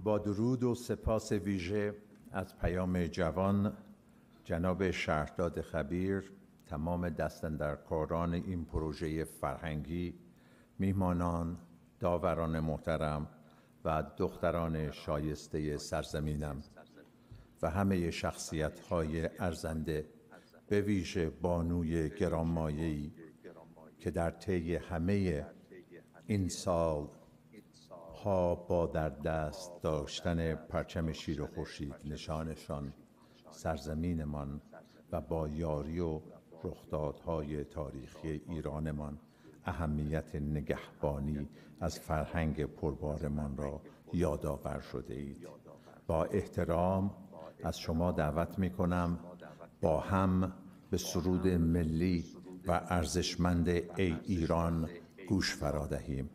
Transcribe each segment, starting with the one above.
با درود و سپاس ویژه از پیام جوان جناب شهرداد خبیر، تمام دستاندرکاران این پروژه فرهنگی، میهمانان، داوران محترم و دختران شایسته سرزمینم و همه شخصیت‌های ارزنده، به ویژه بانوی گرانمایه‌ای که در طی همه این سال ها با در دست داشتن پرچم شیر و خورشید نشانشان سرزمینمان و با یاری و رخدادهای تاریخی ایرانمان اهمیت نگهبانی از فرهنگ پربارمان را یادآور شده اید. با احترام از شما دعوت می کنم با هم به سرود ملی و ارزشمند ای ایران گوش فرا دهیم.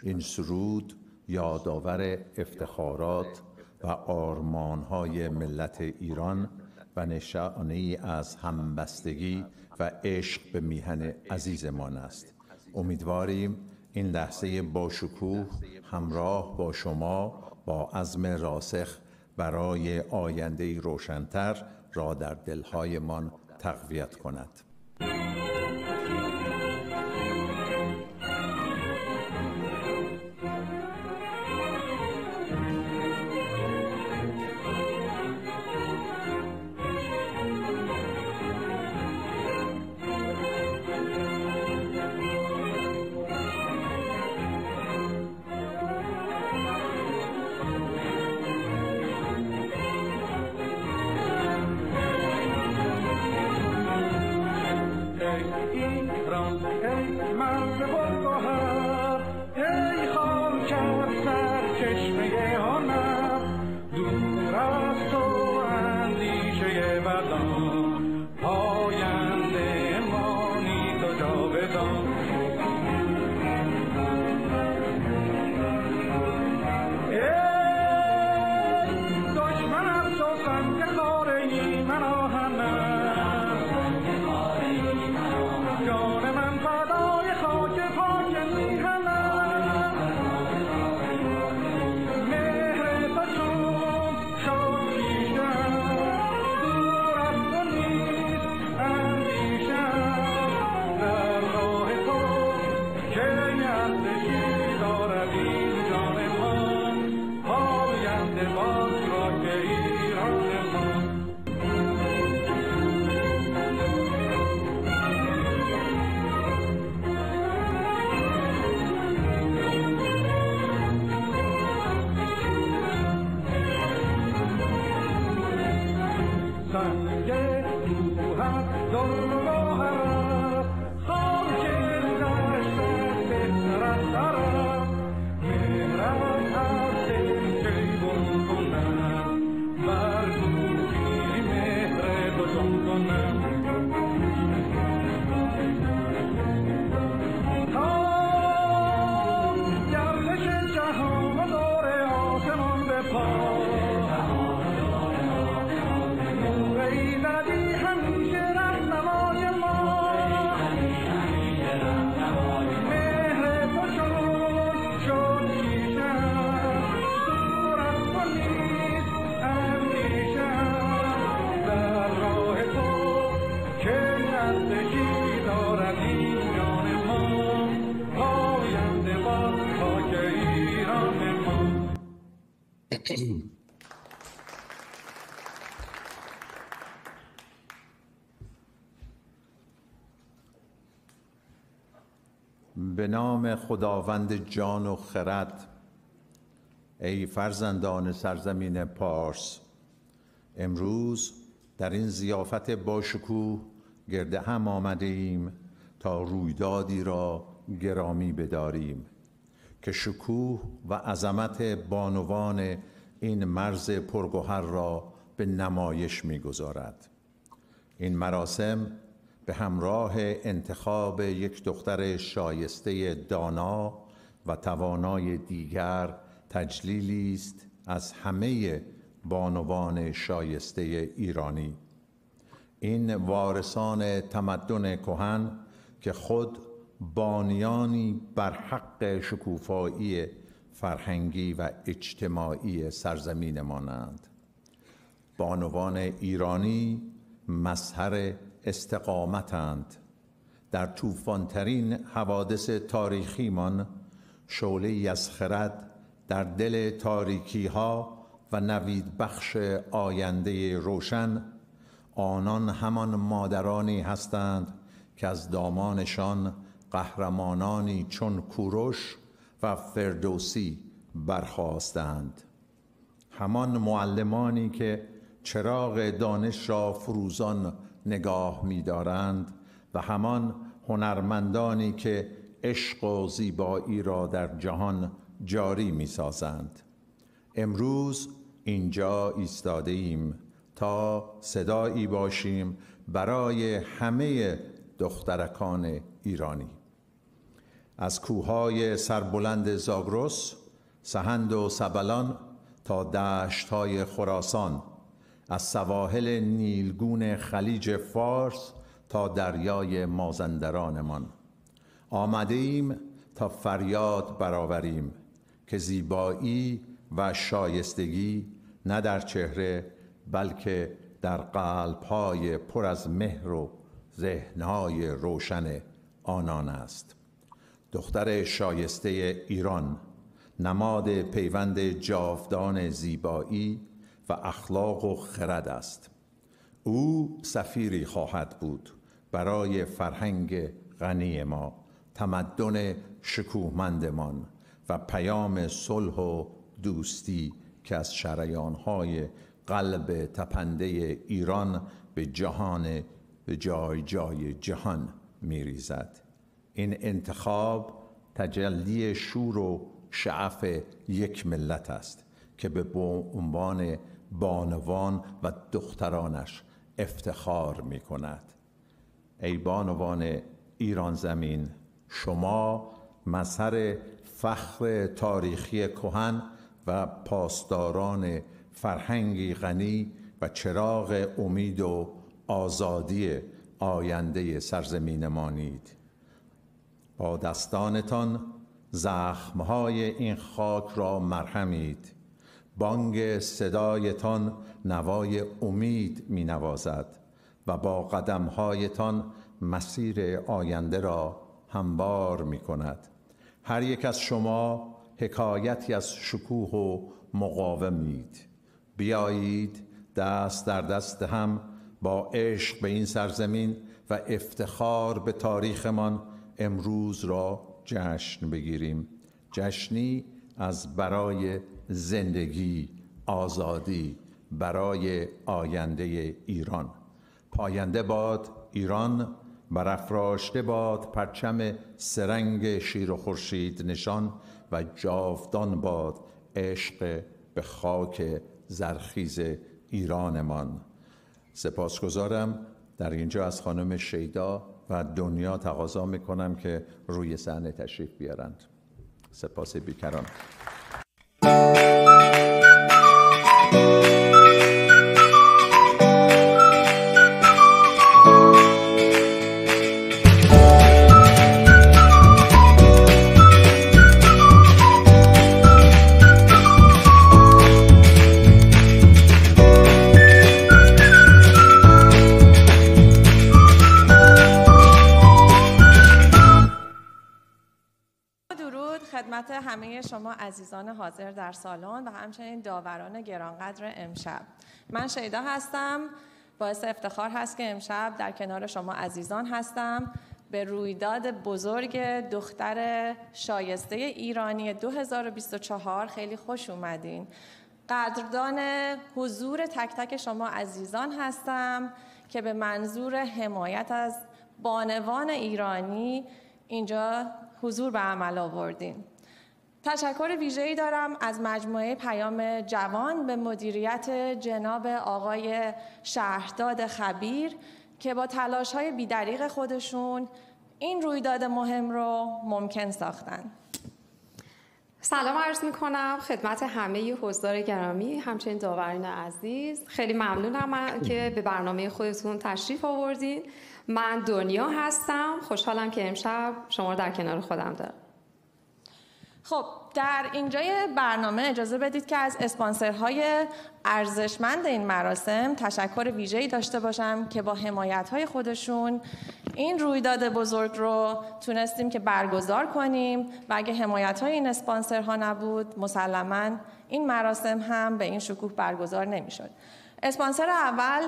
این سرود یادآور افتخارات و آرمان‌های ملت ایران و نشانه‌ای از همبستگی و عشق به میهن عزیزمان است. امیدواریم این لحظه باشکوه همراه با شما با عزم راسخ برای آینده‌ای روشن‌تر را در دل‌هایمان تقویت کند. به نام خداوند جان و خرد. ای فرزندان سرزمین پارس، امروز در این ضیافت باشکوه گرد هم آمده ایم تا رویدادی را گرامی بداریم که شکوه و عظمت بانوان این مرز پرگوهر را به نمایش می‌گذارد. این مراسم به همراه انتخاب یک دختر شایسته دانا و توانای دیگر تجلیلی است از همه بانوان شایسته ایرانی. این وارثان تمدن کهن که خود بانیانی بر حق شکوفایی فرهنگی و اجتماعی سرزمین مانند. بانوان ایرانی مظهر استقامتند. در طوفان‌ترین حوادث تاریخیمان شعله‌ای از خرد در دل تاریکی‌ها و نوید بخش آینده روشن. آنان همان مادرانی هستند که از دامانشان قهرمانانی چون کوروش و فردوسی برخاستند. همان معلمانی که چراغ دانش را فروزان نگاه می‌دارند و همان هنرمندانی که عشق و زیبایی را در جهان جاری می‌سازند. امروز اینجا ایستاده ایم تا صدایی باشیم برای همه دخترکان ایرانی. از کوههای سربلند زاگرس، سهند و سبلان تا دشت‌های خراسان، از سواحل نیلگون خلیج فارس تا دریای مازندرانمان آمده ایم تا فریاد برآوریم که زیبایی و شایستگی نه در چهره بلکه در قلب‌های پر از مهر و ذهن‌های روشن آنان است. دختر شایسته ایران نماد پیوند جاودان زیبایی و اخلاق و خرد است. او سفیری خواهد بود برای فرهنگ غنی ما، تمدن شکوهمندمان و پیام صلح و دوستی که از شریان‌های قلب تپنده ایران به جهان، به جای جای جهان می‌ریزد. این انتخاب تجلی شور و شعف یک ملت است که به عنوان بانوان و دخترانش افتخار می‌کند. ای بانوان ایران زمین، شما مظهر فخر تاریخی کهن و پاسداران فرهنگی غنی و چراغ امید و آزادی آینده سرزمینمانید. با دستانتان زخمهای این خاک را مرهمید. بانگ صدایتان نوای امید می نوازد و با قدمهایتان مسیر آینده را هموار می کند. هر یک از شما حکایتی از شکوه و مقاومید. بیایید دست در دست هم با عشق به این سرزمین و افتخار به تاریخمان امروز را جشن بگیریم. جشنی از برای زندگی، آزادی، برای آینده ایران. پاینده باد ایران، برافراشته باد پرچم سرنگ شیر و خورشید نشان و جاودان باد عشق به خاک زرخیز ایرانمان. سپاسگزارم. در اینجا از خانم شیدا و دنیا تقاضا میکنم که روی صحنه تشریف بیارند. سپاس بیکران. خدمت همه شما عزیزان حاضر در سالن و همچنین داوران گرانقدر امشب. من شیدا هستم. باعث افتخار هست که امشب در کنار شما عزیزان هستم. به رویداد بزرگ دختر شایسته ایرانی 2024 خیلی خوش اومدین. قدردان حضور تک تک شما عزیزان هستم که به منظور حمایت از بانوان ایرانی اینجا حضور به عمل آوردین. تشکر ویژه‌ای دارم از مجموعه پیام جوان به مدیریت جناب آقای شهرداد خبیر که با تلاش‌های بی‌دریغ خودشون این رویداد مهم رو ممکن ساختن. سلام عرض می‌کنم خدمت همه حضار گرامی، همچنین داوران عزیز. خیلی ممنونم که به برنامه خودتون تشریف آوردین. من دنیا هستم. خوشحالم که امشب شما رو در کنار خودم دارم. خب در اینجای برنامه اجازه بدید که از اسپانسرهای ارزشمند این مراسم تشکر ویژه‌ای داشته باشم که با حمایت‌های خودشون این رویداد بزرگ رو تونستیم که برگزار کنیم و اگه حمایت‌های این اسپانسرها نبود مسلماً این مراسم هم به این شکوه برگزار نمی‌شد. اسپانسر اول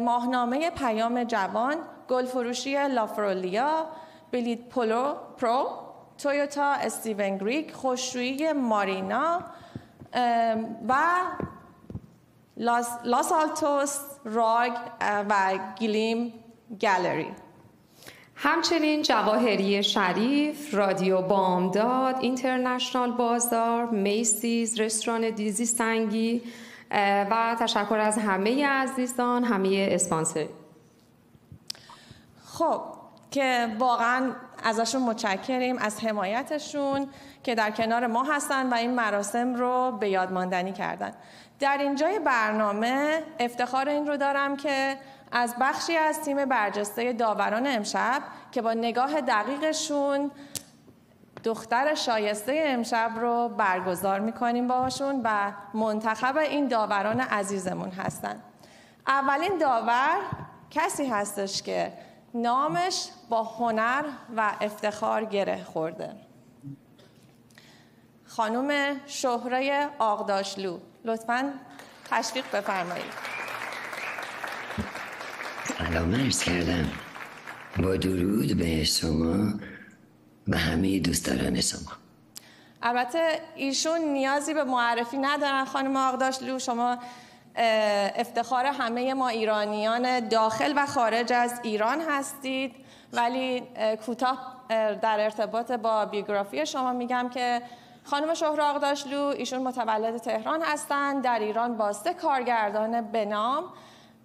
ماهنامه پیام جوان، گلفروشی لافرولیا، بلیت پرو، تویوتا استیون گریگ، خوشرویی مارینا و لاس آلتوس راگ و گلیم گالری. همچنین جواهری شریف، رادیو بامداد، اینترنشنال بازار، میسیز، رستوران دیزی سنگی و تشکر از همه عزیزان، همه اسپانسر. خب که واقعا ازشون متشکریم، از حمایتشون که در کنار ما هستن و این مراسم رو به یاد ماندنی کردن. در اینجای برنامه افتخار این رو دارم که از بخشی از تیم برجسته داوران امشب که با نگاه دقیقشون دختر شایسته امشب رو برگزار میکنیم باهاشون و منتخب این داوران عزیزمون هستن. اولین داور کسی هستش که نامش با هنر و افتخار گره خورده. خانم شهره آغداشلو، لطفاً تشویق بفرمایید. سلام عرض کردم، با درود به شما و همه دوستداران شما. البته ایشون نیازی به معرفی ندارن. خانم آغداشلو، شما افتخار همه ما ایرانیان داخل و خارج از ایران هستید، ولی کوتاه در ارتباط با بیوگرافی شما میگم که خانم شهره آغداشلو ایشون متولد تهران هستند. در ایران با 3 کارگردان به نام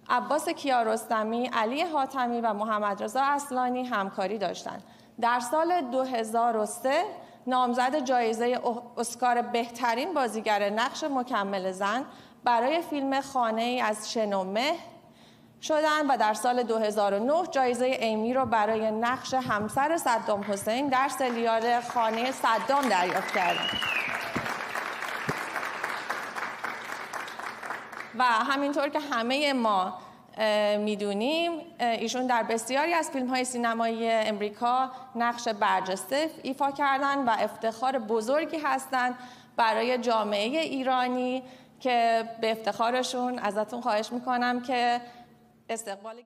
عباس کیارستمی، علی حاتمی و محمد رضا اصلانی همکاری داشتند. در سال 2003 نامزد جایزه اسکار بهترین بازیگر نقش مکمل زن برای فیلم خانه ای از شن و مه شدند و در سال 2009 جایزه ایمی رو برای نقش همسر صدام حسین در سریال خانه صدام دریافت کردند. و همینطور که همه ما میدونیم ایشون در بسیاری از فیلم‌های سینمایی امریکا نقش برجسته ایفا کردن و افتخار بزرگی هستند برای جامعه ایرانی که به افتخارشون ازتون خواهش میکنم که استقبال